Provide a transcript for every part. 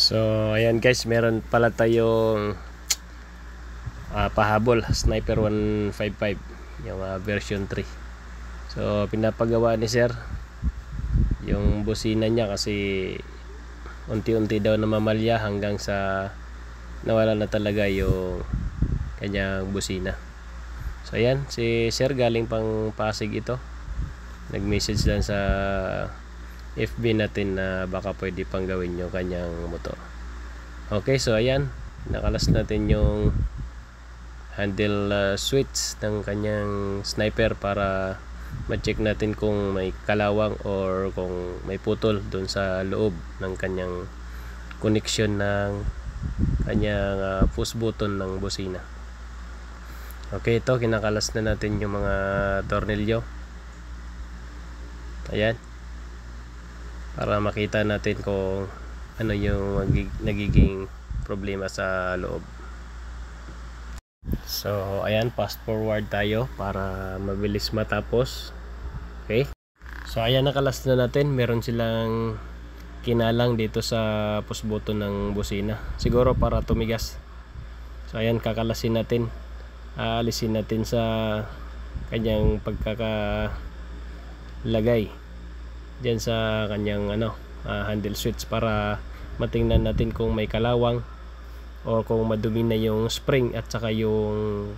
So ayan guys, meron pala tayong pahabol Sniper 155 yung version 3. So pinapagawa ni sir yung busina niya kasi unti-unti daw namamalya hanggang sa nawala na talaga yung kanyang busina. So ayan, si sir galing pang Pasig ito, nag-message lang sa FB natin na baka pwede pang gawin yung kanyang motor. Okay, so ayan, nakalas natin yung handle switch ng kanyang Sniper para ma-check natin kung may kalawang or kung may putol doon sa loob ng kanyang connection ng kanyang push button ng busina. Okay, ito kinakalas na natin yung mga tornilyo. Ayan, para makita natin kung ano yung nagiging problema sa loob. So ayan, fast forward tayo para mabilis matapos. Okay, so ayan, nakalas na natin. Meron silang kinalang dito sa push button ng busina, siguro para tumigas. So ayan, kakalasin natin, aalisin natin sa kanyang pagkakalagay diyan sa kanyang handle switch para matingnan natin kung may kalawang o kung madumi na yung spring at saka yung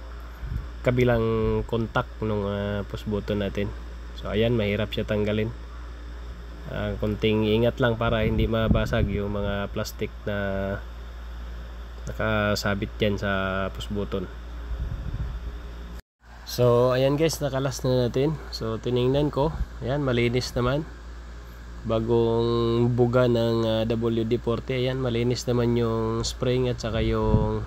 kabilang contact ng push button natin. So ayan, mahirap siya tanggalin. Konting ingat lang para hindi mabasag yung mga plastic na nakasabit dyan sa push button. So ayan guys, nakalas na natin. So tiningnan ko, ayan, malinis naman. Bagong buga ng WD-40. Ayan, malinis naman yung spring at saka yung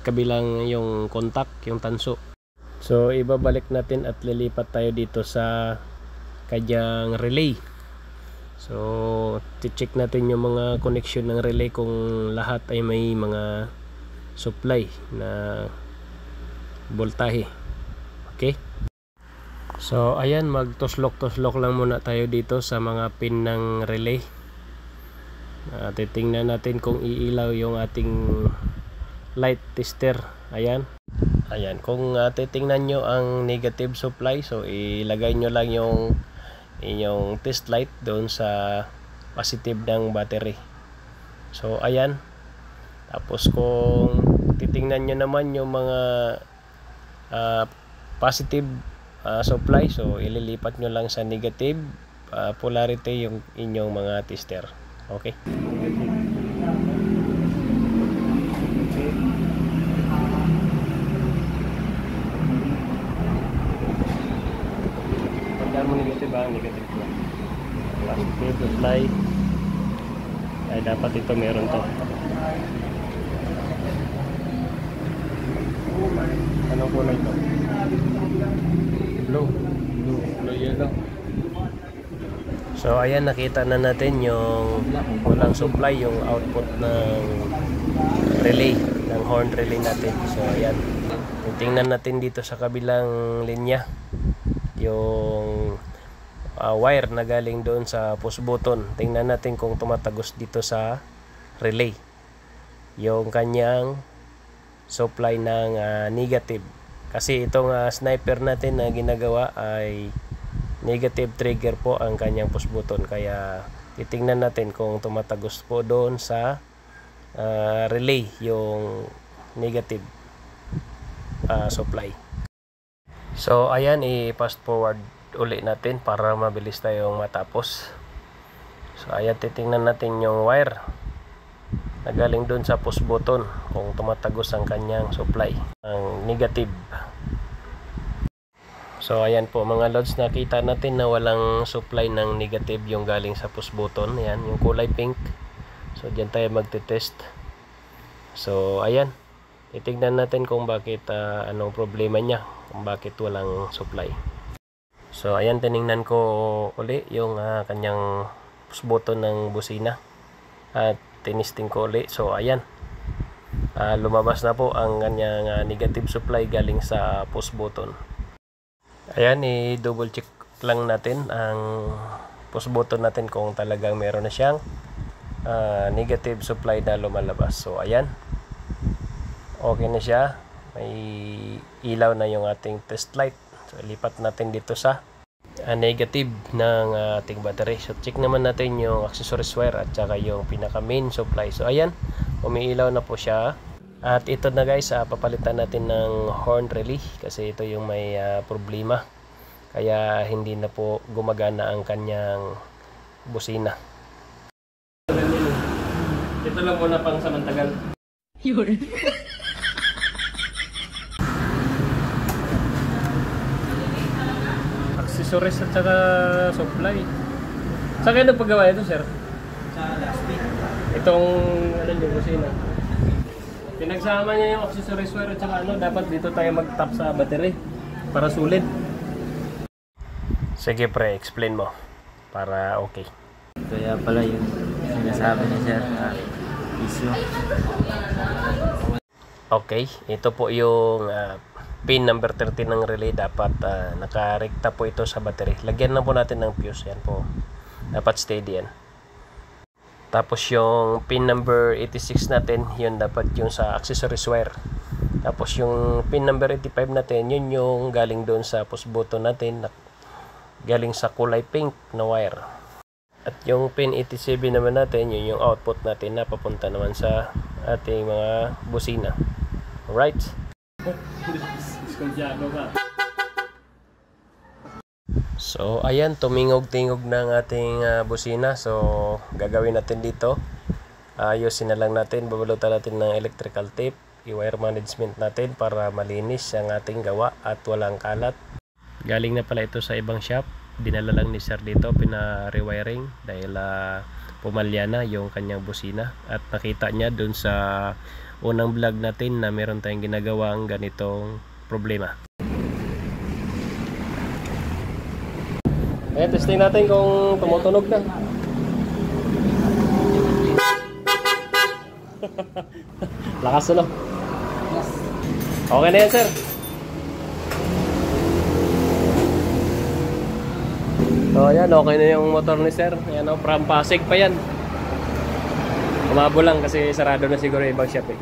kabilang yung contact, yung tanso. So ibabalik natin at lilipat tayo dito sa kanyang relay. So i-check natin yung mga connection ng relay kung lahat ay may mga supply na voltahe. Okay, so ayan, magtuslok-tuslok lang muna tayo dito sa mga pin ng relay. Titingnan natin kung iilaw yung ating light tester. Ayan, kung titingnan nyo ang negative supply, so ilagay nyo lang yung inyong test light doon sa positive ng battery. So ayan, tapos kung titingnan nyo naman yung mga positive supply, so ililipat nyo lang sa negative polarity yung inyong mga tester. Okay, pagkaan mo negative ang negative ko, positive supply ay dapat ito meron to. Anong kulay ito? Blue yellow. So ayan, nakita na natin yung walang supply, yung output ng relay, ng horn relay natin. So ayan, tingnan natin dito sa kabilang linya yung wire na galing doon sa push button. Tingnan natin kung tumatagos dito sa relay yung kanyang supply ng negative. Kasi itong Sniper natin na ginagawa ay negative trigger po ang kanyang push button, kaya titingnan natin kung tumatagos po doon sa relay yung negative supply. So ayan, i-fast forward uli natin para mabilis tayong matapos. So ayan, titingnan natin yung wire na galing doon sa push button kung tumatagos ang kanyang supply, ang negative. So ayan po mga lods, nakita natin na walang supply ng negative yung galing sa push button. Ayan, yung kulay pink. So dyan tayo magte-test. So ayan, titignan natin kung bakit anong problema niya, kung bakit walang supply. So ayan, tiningnan ko uli yung kanyang push button ng busina at tinisting ko uli. So ayan, lumabas na po ang kanyang negative supply galing sa push button. Ayan, i-double check lang natin ang push button natin kung talagang meron na siyang negative supply na lumalabas. So ayan, okay na siya, may ilaw na yung ating test light. So ilipat natin dito sa negative ng ating battery. So check naman natin yung accessories wire at saka yung pinaka main supply. So ayan, umiilaw na po siya. At ito na guys, papalitan natin ng horn relay kasi ito yung may problema. Kaya hindi na po gumagana ang kanyang busina. Ito lang muna pang samantagal. Yun. Accessories at saka supply. Saan kayo nagpagawa ito, sir? Sa last week. Itong ano yung busina. Pinagsama niya yung accessories wire at saka dapat dito tayo mag-tap sa battery para sulit. Sige pre, explain mo para okay. Kaya pala yung sinasabi niya sir na issue. Okay, ito po yung pin number 13 ng relay. Dapat nakarekta po ito sa battery. Lagyan na po natin ng fuse. Yan po. Dapat steady yan. Tapos yung pin number 86 natin, yun dapat yung sa accessories wire. Tapos yung pin number 85 natin, yun yung galing doon sa push button natin, galing sa kulay pink na wire. At yung pin 87 naman natin, yun yung output natin na papunta naman sa ating mga busina. Alright? So ayan, tumingog-tingog ng ating busina. So gagawin natin dito, ayusin na lang natin, babalutan natin ng electrical tape, i-wire management natin para malinis ang ating gawa at walang kalat. Galing na pala ito sa ibang shop, dinala lang ni sir dito, pina-rewiring dahil pumalya na yung kanyang busina. At nakita niya dun sa unang vlog natin na meron tayong ginagawang ganitong problema. Ayan, testing natin kung tumutunog na. Lakas ano? Okay na yan, sir. So ayan, okay na yung motor ni sir. Ayan o, from Pasig pa yan. Umabo lang kasi sarado na siguro yung ibang shop eh.